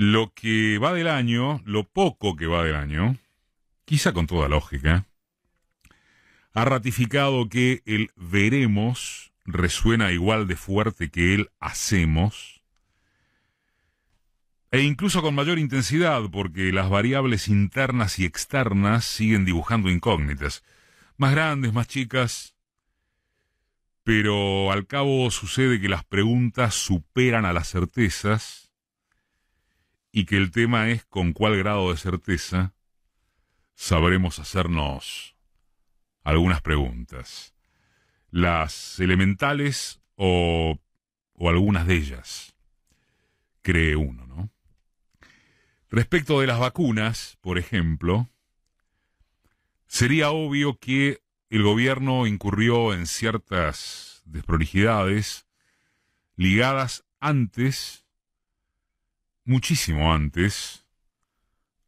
Lo que va del año, lo poco que va del año, quizá con toda lógica, ha ratificado que el veremos resuena igual de fuerte que el hacemos, e incluso con mayor intensidad, porque las variables internas y externas siguen dibujando incógnitas, más grandes, más chicas, pero al cabo sucede que las preguntas superan a las certezas y que el tema es con cuál grado de certeza sabremos hacernos algunas preguntas, las elementales o algunas de ellas, cree uno, ¿no? Respecto de las vacunas, por ejemplo, sería obvio que el gobierno incurrió en ciertas desprolijidades ligadas antes, muchísimo antes,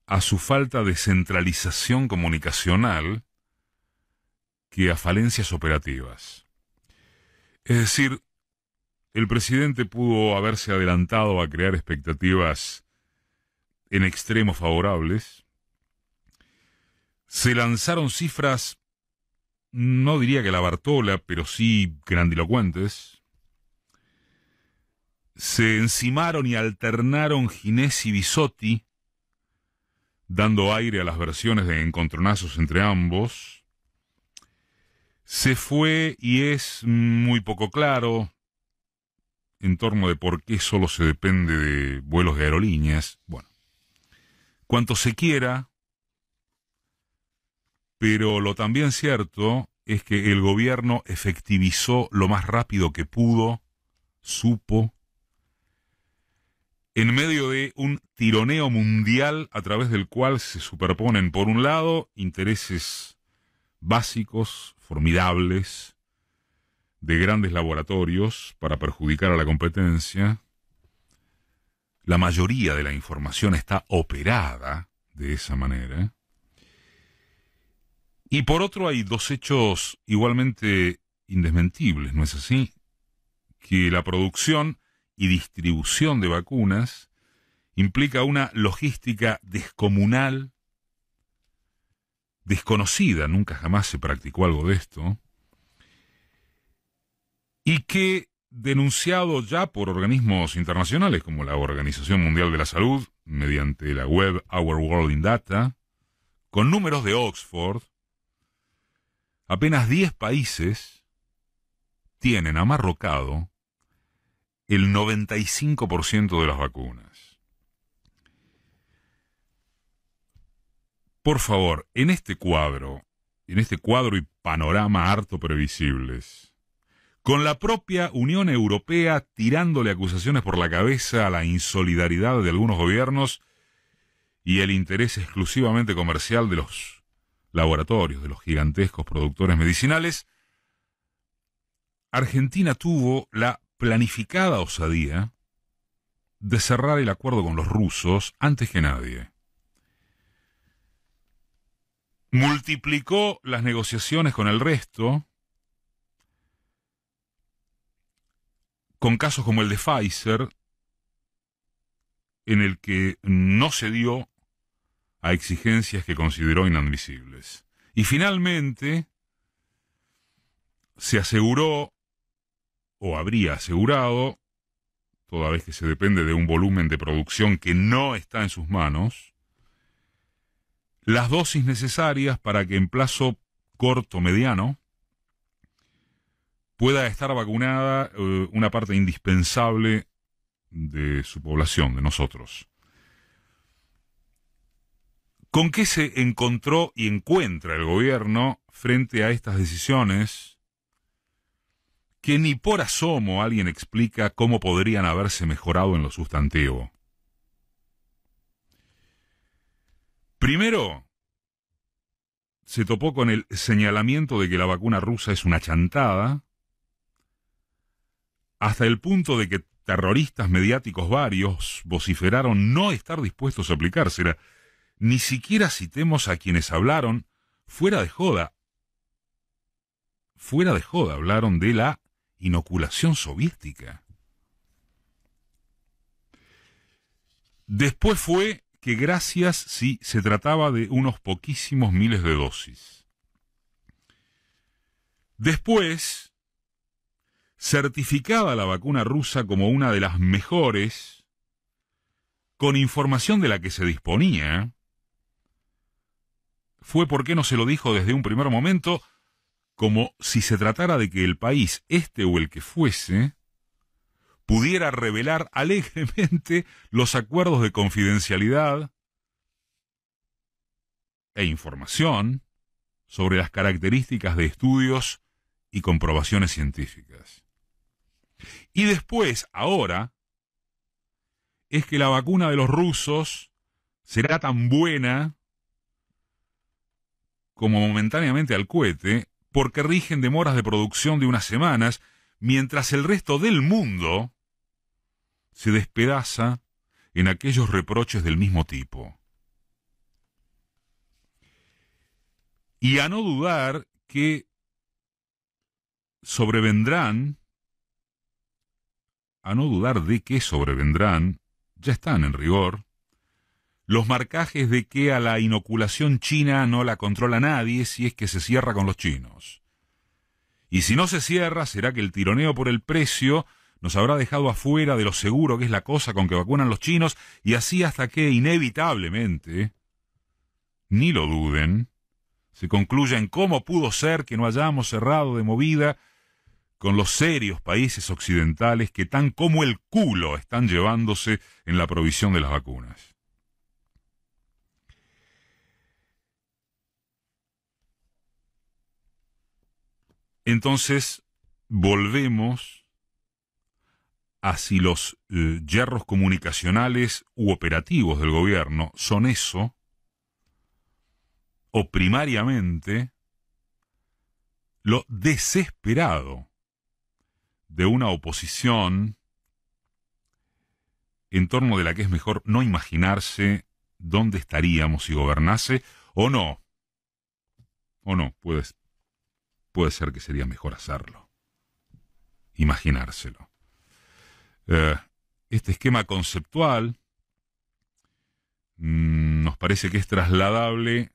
a su falta de centralización comunicacional que a falencias operativas. Es decir, el presidente pudo haberse adelantado a crear expectativas en extremo favorables. Se lanzaron cifras, no diría que la Bartola, pero sí grandilocuentes. Se encimaron y alternaron Ginés y Bisotti, dando aire a las versiones de encontronazos entre ambos. Se fue y es muy poco claro en torno de por qué solo se depende de vuelos de aerolíneas. Bueno, cuanto se quiera, pero lo también cierto es que el gobierno efectivizó lo más rápido que pudo, supo, en medio de un tironeo mundial a través del cual se superponen, por un lado, intereses básicos, formidables, de grandes laboratorios para perjudicar a la competencia. La mayoría de la información está operada de esa manera. Y por otro hay dos hechos igualmente indesmentibles, ¿no es así? Que la producción y distribución de vacunas implica una logística descomunal, desconocida, nunca jamás se practicó algo de esto, y que, denunciado ya por organismos internacionales como la Organización Mundial de la Salud, mediante la web Our World in Data, con números de Oxford, apenas 10 países tienen amarrocado el 95% de las vacunas. Por favor, en este cuadro y panorama harto previsibles, con la propia Unión Europea tirándole acusaciones por la cabeza a la insolidaridad de algunos gobiernos y el interés exclusivamente comercial de los laboratorios, de los gigantescos productores medicinales, Argentina tuvo la planificada osadía de cerrar el acuerdo con los rusos antes que nadie. Multiplicó las negociaciones con el resto, con casos como el de Pfizer, en el que no cedió a exigencias que consideró inadmisibles. Y finalmente se aseguró, o habría asegurado, toda vez que se depende de un volumen de producción que no está en sus manos, las dosis necesarias para que en plazo corto mediano pueda estar vacunada una parte indispensable de su población, de nosotros. ¿Con qué se encontró y encuentra el gobierno frente a estas decisiones que ni por asomo alguien explica cómo podrían haberse mejorado en lo sustantivo? Primero, se topó con el señalamiento de que la vacuna rusa es una chantada, hasta el punto de que terroristas mediáticos varios vociferaron no estar dispuestos a aplicársela. Ni siquiera citemos a quienes hablaron fuera de joda, hablaron de la inoculación soviética. Después fue que gracias si se trataba de unos poquísimos miles de dosis. Después, certificada la vacuna rusa como una de las mejores, con información de la que se disponía, fue porque no se lo dijo desde un primer momento, como si se tratara de que el país, este o el que fuese, pudiera revelar alegremente los acuerdos de confidencialidad e información sobre las características de estudios y comprobaciones científicas. Y después, ahora, es que la vacuna de los rusos será tan buena como momentáneamente al cohete, porque rigen demoras de producción de unas semanas, mientras el resto del mundo se despedaza en aquellos reproches del mismo tipo. Y a no dudar que sobrevendrán, a no dudar de que sobrevendrán, ya están en rigor, los marcajes de que a la inoculación china no la controla nadie si es que se cierra con los chinos. Y si no se cierra, será que el tironeo por el precio nos habrá dejado afuera de lo seguro que es la cosa con que vacunan los chinos, y así hasta que, inevitablemente, ni lo duden, se concluya en cómo pudo ser que no hayamos cerrado de movida con los serios países occidentales que tan como el culo están llevándose en la provisión de las vacunas. Entonces, volvemos a si los yerros comunicacionales u operativos del gobierno son eso, o primariamente lo desesperado de una oposición en torno de la que es mejor no imaginarse dónde estaríamos si gobernase, o no, puede ser que sería mejor hacerlo, imaginárselo. Este esquema conceptual nos parece que es trasladable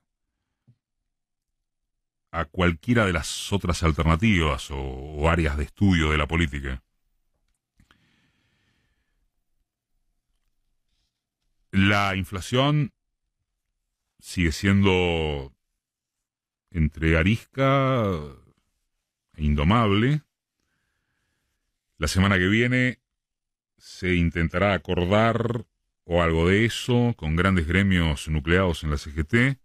a cualquiera de las otras alternativas o áreas de estudio de la política. La inflación sigue siendo entre arisca e indomable. La semana que viene se intentará acordar o algo de eso con grandes gremios nucleados en la CGT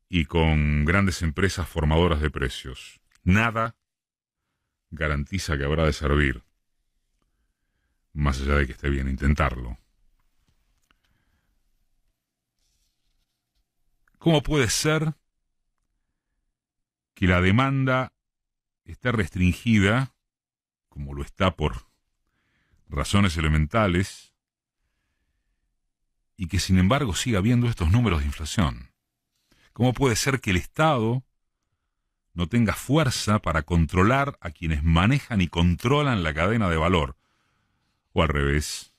y con grandes empresas formadoras de precios. Nada garantiza que habrá de servir, más allá de que esté bien intentarlo. ¿Cómo puede ser que la demanda esté restringida, como lo está por razones elementales, y que sin embargo siga habiendo estos números de inflación? ¿Cómo puede ser que el Estado no tenga fuerza para controlar a quienes manejan y controlan la cadena de valor? O al revés,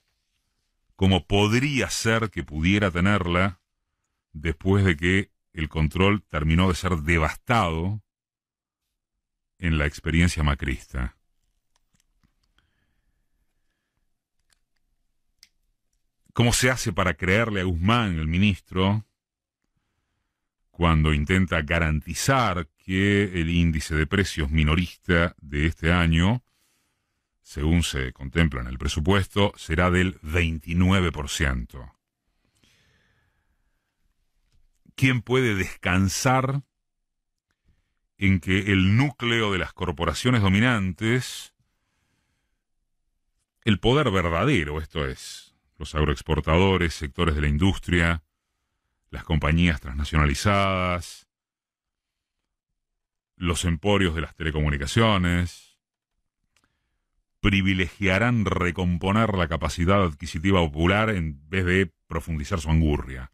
¿cómo podría ser que pudiera tenerla después de que el control terminó de ser devastado en la experiencia macrista? ¿Cómo se hace para creerle a Guzmán, el ministro, cuando intenta garantizar que el índice de precios minorista de este año, según se contempla en el presupuesto, será del 29%? ¿Quién puede descansar en que el núcleo de las corporaciones dominantes, el poder verdadero, esto es, los agroexportadores, sectores de la industria, las compañías transnacionalizadas, los emporios de las telecomunicaciones, privilegiarán recomponer la capacidad adquisitiva popular en vez de profundizar su angurria?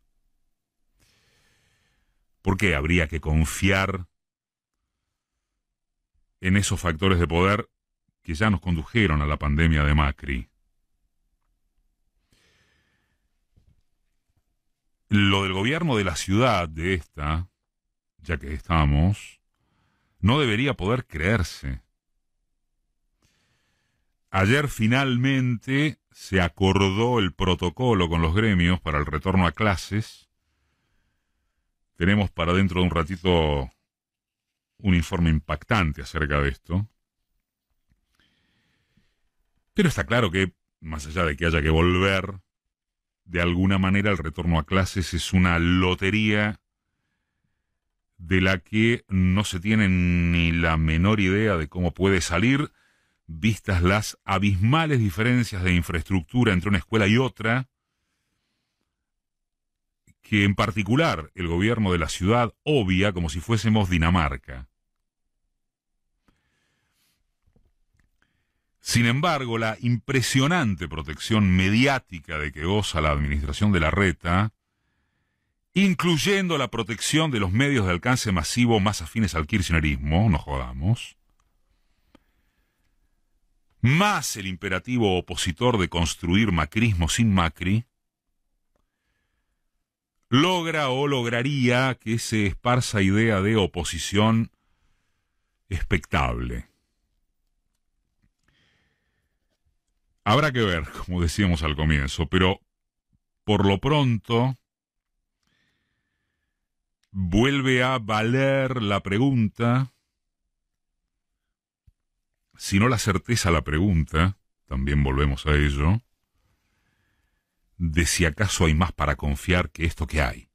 ¿Por qué habría que confiar en esos factores de poder que ya nos condujeron a la pandemia de Macri? lo del gobierno de la ciudad de esta, ya que estamos, no debería poder creerse. Ayer finalmente se acordó el protocolo con los gremios para el retorno a clases. Tenemos para dentro de un ratito un informe impactante acerca de esto. Pero está claro que, más allá de que haya que volver, de alguna manera el retorno a clases es una lotería de la que no se tiene ni la menor idea de cómo puede salir, vistas las abismales diferencias de infraestructura entre una escuela y otra, que en particular el gobierno de la ciudad obvia como si fuésemos Dinamarca. Sin embargo, la impresionante protección mediática de que goza la administración de Larreta, incluyendo la protección de los medios de alcance masivo más afines al kirchnerismo, no jodamos, más el imperativo opositor de construir macrismo sin Macri, logra o lograría que se esparza idea de oposición expectable. Habrá que ver, como decíamos al comienzo, pero por lo pronto vuelve a valer la pregunta, si no la certeza la pregunta, también volvemos a ello, de si acaso hay más para confiar que esto que hay.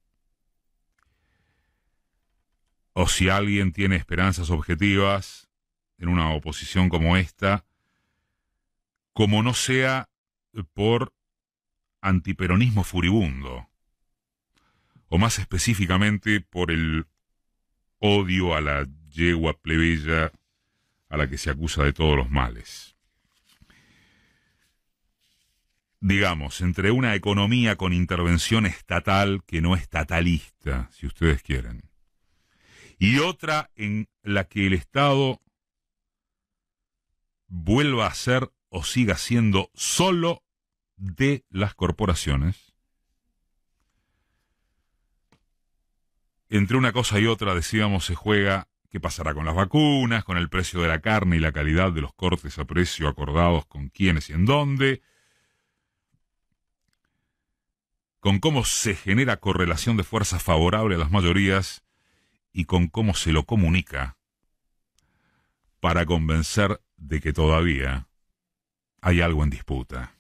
O si alguien tiene esperanzas objetivas en una oposición como esta, como no sea por antiperonismo furibundo, o más específicamente por el odio a la yegua plebeya a la que se acusa de todos los males. Digamos, entre una economía con intervención estatal que no estatalista, si ustedes quieren, y otra en la que el Estado vuelva a ser o siga siendo solo de las corporaciones, entre una cosa y otra, decíamos, se juega qué pasará con las vacunas, con el precio de la carne y la calidad de los cortes a precio acordados con quiénes y en dónde, con cómo se genera correlación de fuerzas favorable a las mayorías y con cómo se lo comunica para convencer de que todavía hay algo en disputa.